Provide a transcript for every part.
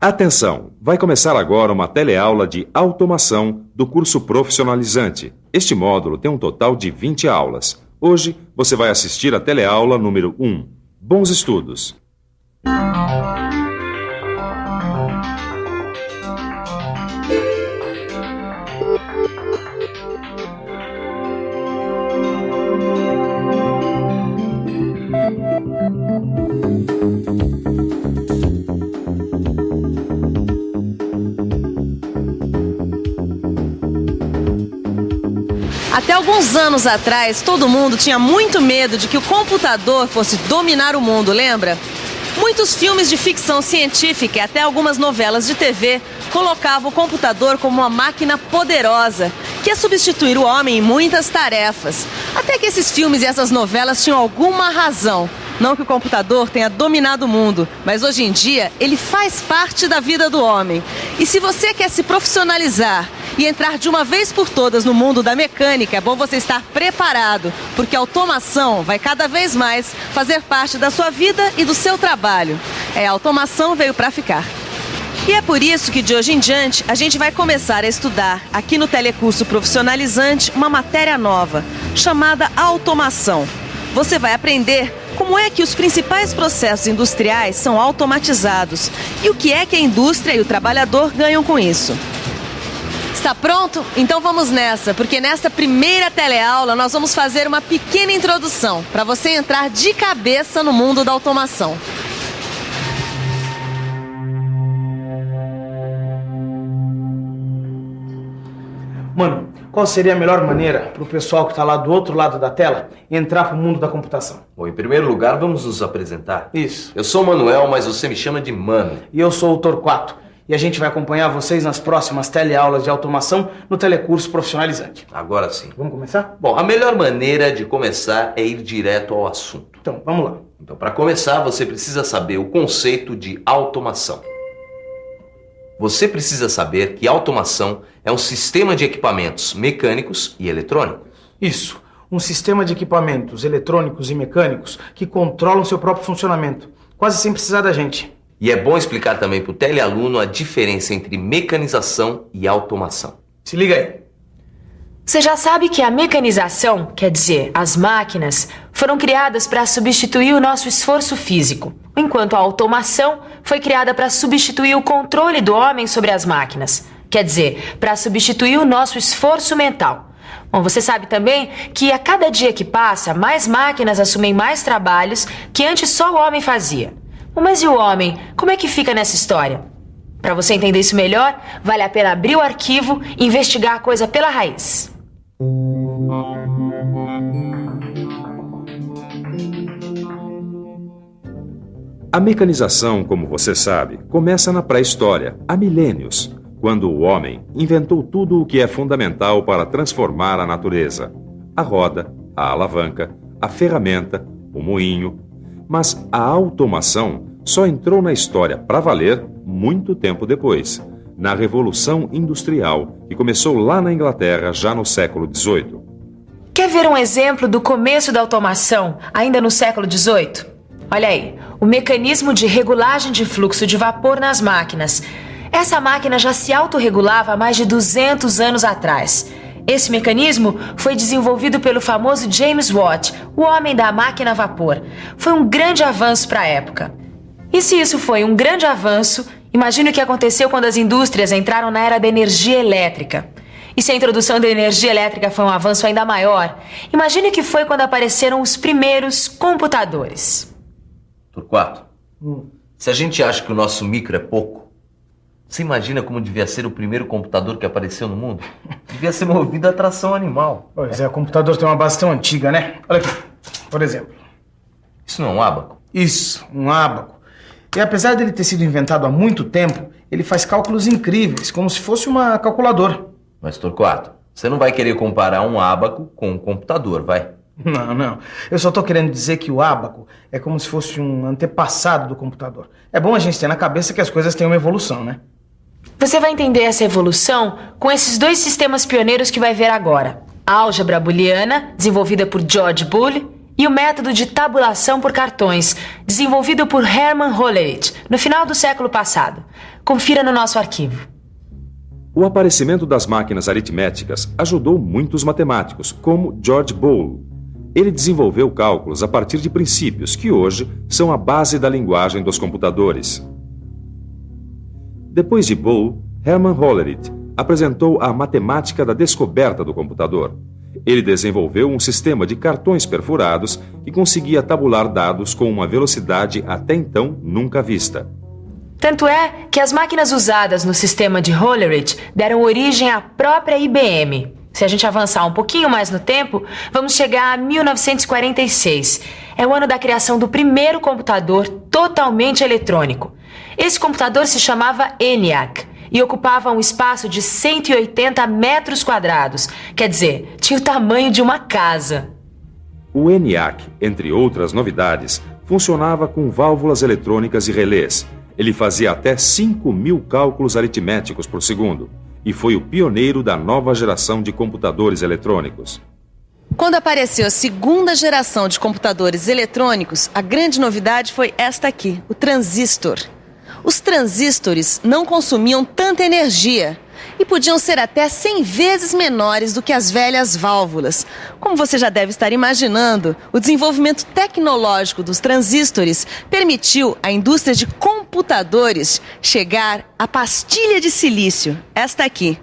Atenção! Vai começar agora uma teleaula de automação do curso profissionalizante. Este módulo tem um total de 20 aulas. Hoje você vai assistir a teleaula número 1. Bons estudos! Até alguns anos atrás, todo mundo tinha muito medo de que o computador fosse dominar o mundo, lembra? Muitos filmes de ficção científica e até algumas novelas de TV colocavam o computador como uma máquina poderosa que ia substituir o homem em muitas tarefas. Até que esses filmes e essas novelas tinham alguma razão. Não que o computador tenha dominado o mundo, mas hoje em dia ele faz parte da vida do homem. E se você quer se profissionalizar e entrar de uma vez por todas no mundo da mecânica, é bom você estar preparado, porque a automação vai cada vez mais fazer parte da sua vida e do seu trabalho. A automação veio para ficar. E é por isso que de hoje em diante a gente vai começar a estudar aqui no Telecurso Profissionalizante uma matéria nova, chamada automação. Você vai aprender como é que os principais processos industriais são automatizados e o que é que a indústria e o trabalhador ganham com isso. Está pronto? Então vamos nessa, porque nesta primeira teleaula nós vamos fazer uma pequena introdução para você entrar de cabeça no mundo da automação. Mano, qual seria a melhor maneira para o pessoal que está lá do outro lado da tela entrar para o mundo da computação? Bom, em primeiro lugar, vamos nos apresentar. Isso. Eu sou o Manuel, mas você me chama de Mano. E eu sou o Torquato. E a gente vai acompanhar vocês nas próximas teleaulas de automação no Telecurso Profissionalizante. Agora sim. Vamos começar? Bom, a melhor maneira de começar é ir direto ao assunto. Então, vamos lá. Então, para começar, você precisa saber o conceito de automação. Você precisa saber que automação é um sistema de equipamentos mecânicos e eletrônicos. Isso. Um sistema de equipamentos eletrônicos e mecânicos que controlam seu próprio funcionamento, quase sem precisar da gente. E é bom explicar também para o telealuno a diferença entre mecanização e automação. Se liga aí. Você já sabe que a mecanização, quer dizer, as máquinas, foram criadas para substituir o nosso esforço físico, enquanto a automação foi criada para substituir o controle do homem sobre as máquinas, quer dizer, para substituir o nosso esforço mental. Bom, você sabe também que a cada dia que passa, mais máquinas assumem mais trabalhos que antes só o homem fazia. Mas e o homem? Como é que fica nessa história? Para você entender isso melhor, vale a pena abrir o arquivo e investigar a coisa pela raiz. A mecanização, como você sabe, começa na pré-história, há milênios, quando o homem inventou tudo o que é fundamental para transformar a natureza: a roda, a alavanca, a ferramenta, o moinho. Mas a automação só entrou na história para valer muito tempo depois, na Revolução Industrial, que começou lá na Inglaterra já no século XVIII. Quer ver um exemplo do começo da automação, ainda no século XVIII? Olha aí, o mecanismo de regulagem de fluxo de vapor nas máquinas. Essa máquina já se autorregulava há mais de 200 anos atrás. Esse mecanismo foi desenvolvido pelo famoso James Watt, o homem da máquina a vapor. Foi um grande avanço para a época. E se isso foi um grande avanço, imagine o que aconteceu quando as indústrias entraram na era da energia elétrica. E se a introdução da energia elétrica foi um avanço ainda maior, imagine o que foi quando apareceram os primeiros computadores. Torquato, se a gente acha que o nosso micro é pouco, você imagina como devia ser o primeiro computador que apareceu no mundo? Devia ser movido a tração animal. Pois é, o computador tem uma base tão antiga, né? Olha aqui, por exemplo. Isso não é um ábaco? Isso, um ábaco. E apesar dele ter sido inventado há muito tempo, ele faz cálculos incríveis, como se fosse uma calculadora. Mas, Torquato, você não vai querer comparar um ábaco com um computador, vai? Não. Eu só tô querendo dizer que o ábaco é como se fosse um antepassado do computador. É bom a gente ter na cabeça que as coisas têm uma evolução, né? Você vai entender essa evolução com esses dois sistemas pioneiros que vai ver agora. A álgebra booleana, desenvolvida por George Boole, e o método de tabulação por cartões, desenvolvido por Hermann Hollerith no final do século passado. Confira no nosso arquivo. O aparecimento das máquinas aritméticas ajudou muitos matemáticos, como George Boole. Ele desenvolveu cálculos a partir de princípios que hoje são a base da linguagem dos computadores. Depois de Boole, Hermann Hollerith apresentou a matemática da descoberta do computador. Ele desenvolveu um sistema de cartões perfurados que conseguia tabular dados com uma velocidade até então nunca vista. Tanto é que as máquinas usadas no sistema de Hollerith deram origem à própria IBM. Se a gente avançar um pouquinho mais no tempo, vamos chegar a 1946. É o ano da criação do primeiro computador totalmente eletrônico. Esse computador se chamava ENIAC e ocupava um espaço de 180 metros quadrados. Quer dizer, tinha o tamanho de uma casa. O ENIAC, entre outras novidades, funcionava com válvulas eletrônicas e relés. Ele fazia até 5.000 cálculos aritméticos por segundo e foi o pioneiro da nova geração de computadores eletrônicos. Quando apareceu a segunda geração de computadores eletrônicos, a grande novidade foi esta aqui, o transistor. Os transistores não consumiam tanta energia e podiam ser até 100 vezes menores do que as velhas válvulas. Como você já deve estar imaginando, o desenvolvimento tecnológico dos transistores permitiu à indústria de computadores chegar à pastilha de silício, esta aqui,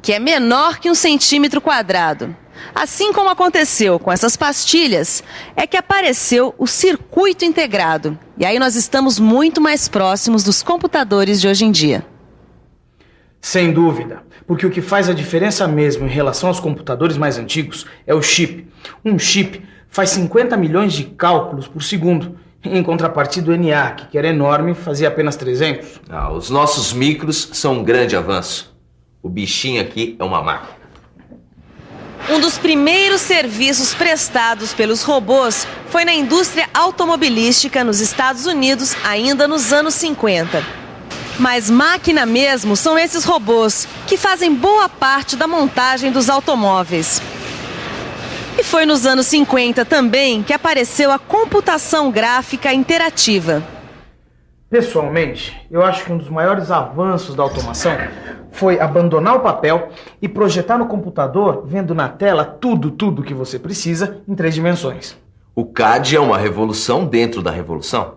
que é menor que 1 centímetro quadrado. Assim como aconteceu com essas pastilhas, é que apareceu o circuito integrado. E aí nós estamos muito mais próximos dos computadores de hoje em dia. Sem dúvida, porque o que faz a diferença mesmo em relação aos computadores mais antigos é o chip. Um chip faz 50 milhões de cálculos por segundo, em contrapartida do ENIAC, que era enorme, fazia apenas 300. Os nossos micros são um grande avanço. O bichinho aqui é uma máquina. Um dos primeiros serviços prestados pelos robôs foi na indústria automobilística nos Estados Unidos, ainda nos anos 50. Mas máquina mesmo são esses robôs, que fazem boa parte da montagem dos automóveis. E foi nos anos 50 também que apareceu a computação gráfica interativa. Pessoalmente, eu acho que um dos maiores avanços da automação foi abandonar o papel e projetar no computador, vendo na tela tudo que você precisa em 3 dimensões. O CAD é uma revolução dentro da revolução.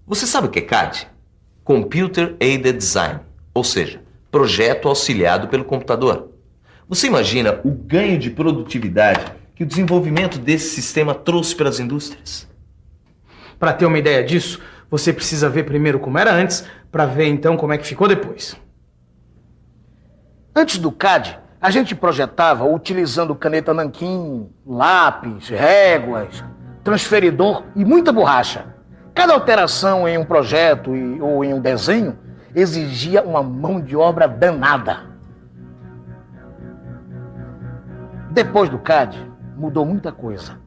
Você sabe o que é CAD? Computer Aided Design, ou seja, projeto auxiliado pelo computador. Você imagina o ganho de produtividade que o desenvolvimento desse sistema trouxe para as indústrias? Para ter uma ideia disso, você precisa ver primeiro como era antes, para ver então como é que ficou depois. Antes do CAD, a gente projetava utilizando caneta nanquim, lápis, réguas, transferidor e muita borracha. Cada alteração em um projeto ou em um desenho exigia uma mão de obra danada. Depois do CAD, mudou muita coisa.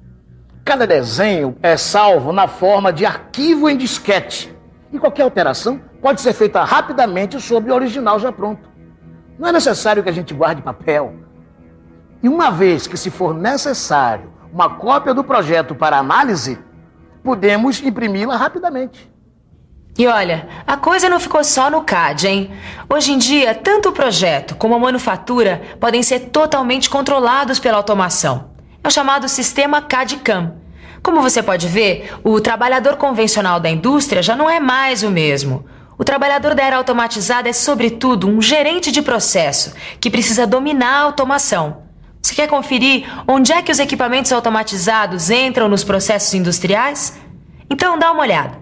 Cada desenho é salvo na forma de arquivo em disquete. E qualquer alteração pode ser feita rapidamente sobre o original já pronto. Não é necessário que a gente guarde papel. E uma vez que se for necessário uma cópia do projeto para análise, podemos imprimi-la rapidamente. E olha, a coisa não ficou só no CAD, hein? Hoje em dia, tanto o projeto como a manufatura podem ser totalmente controlados pela automação. É o chamado sistema CAD-CAM. Como você pode ver, o trabalhador convencional da indústria já não é mais o mesmo. O trabalhador da era automatizada é, sobretudo, um gerente de processo que precisa dominar a automação. Você quer conferir onde é que os equipamentos automatizados entram nos processos industriais? Então dá uma olhada.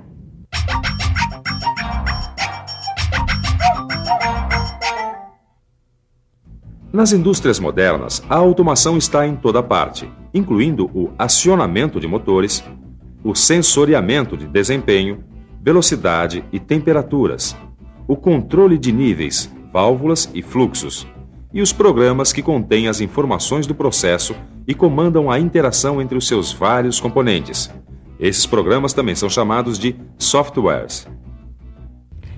Nas indústrias modernas, a automação está em toda parte, incluindo o acionamento de motores, o sensoriamento de desempenho, velocidade e temperaturas, o controle de níveis, válvulas e fluxos, e os programas que contêm as informações do processo e comandam a interação entre os seus vários componentes. Esses programas também são chamados de softwares.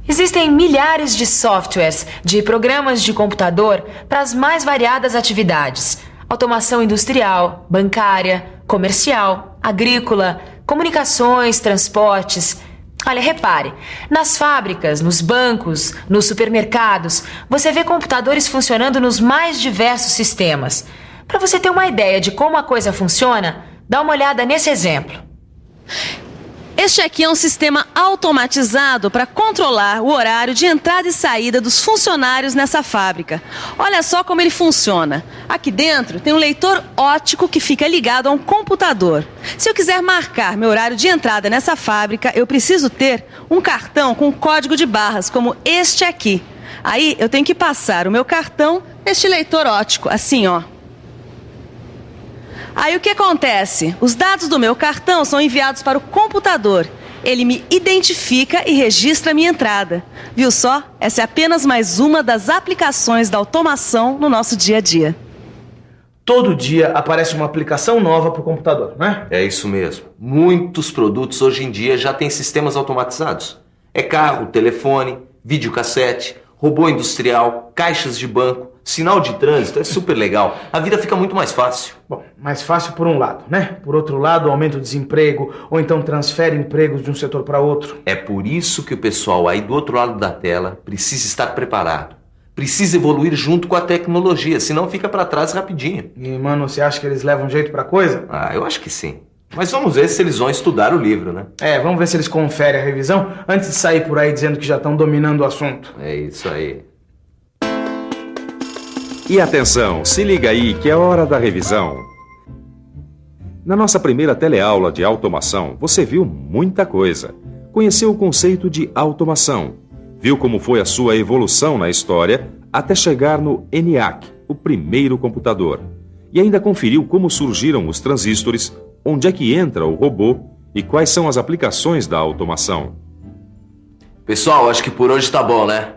Existem milhares de softwares, de programas de computador para as mais variadas atividades. automação industrial, bancária, comercial, agrícola, comunicações, transportes. Olha, repare, nas fábricas, nos bancos, nos supermercados, você vê computadores funcionando nos mais diversos sistemas. Para você ter uma ideia de como a coisa funciona, dá uma olhada nesse exemplo. Este aqui é um sistema automatizado para controlar o horário de entrada e saída dos funcionários nessa fábrica. Olha só como ele funciona. Aqui dentro tem um leitor óptico que fica ligado a um computador. Se eu quiser marcar meu horário de entrada nessa fábrica, eu preciso ter um cartão com código de barras, como este aqui. Aí eu tenho que passar o meu cartão neste leitor óptico, assim, ó. Aí o que acontece? Os dados do meu cartão são enviados para o computador. Ele me identifica e registra a minha entrada. Viu só? Essa é apenas mais uma das aplicações da automação no nosso dia a dia. Todo dia aparece uma aplicação nova para o computador, né? É isso mesmo. Muitos produtos hoje em dia já têm sistemas automatizados. É carro, telefone, videocassete, robô industrial, caixas de banco, sinal de trânsito. É super legal. A vida fica muito mais fácil. Bom, mais fácil por um lado, né? Por outro lado, aumenta o desemprego ou então transfere empregos de um setor para outro. É por isso que o pessoal aí do outro lado da tela precisa estar preparado. Precisa evoluir junto com a tecnologia, senão fica para trás rapidinho. E, mano, você acha que eles levam jeito pra coisa? Ah, eu acho que sim. Mas vamos ver se eles vão estudar o livro, né? Vamos ver se eles conferem a revisão antes de sair por aí dizendo que já estão dominando o assunto. É isso aí. E atenção, se liga aí que é hora da revisão. Na nossa primeira teleaula de automação, você viu muita coisa. Conheceu o conceito de automação. Viu como foi a sua evolução na história até chegar no ENIAC, o primeiro computador. E ainda conferiu como surgiram os transistores, onde é que entra o robô e quais são as aplicações da automação. Pessoal, acho que por hoje tá bom, né?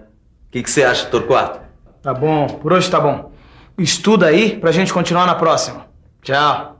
O que você acha, Torquato? Tá bom, por hoje tá bom. Estuda aí pra gente continuar na próxima. Tchau.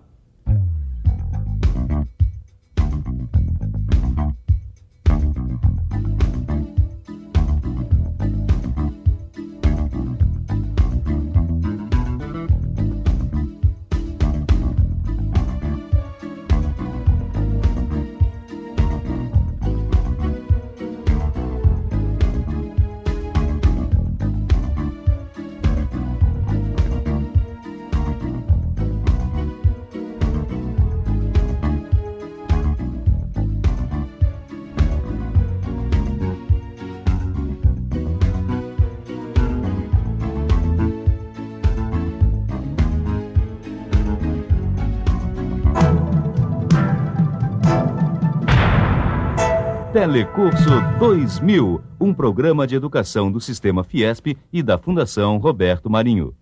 Telecurso 2000, um programa de educação do Sistema Fiesp e da Fundação Roberto Marinho.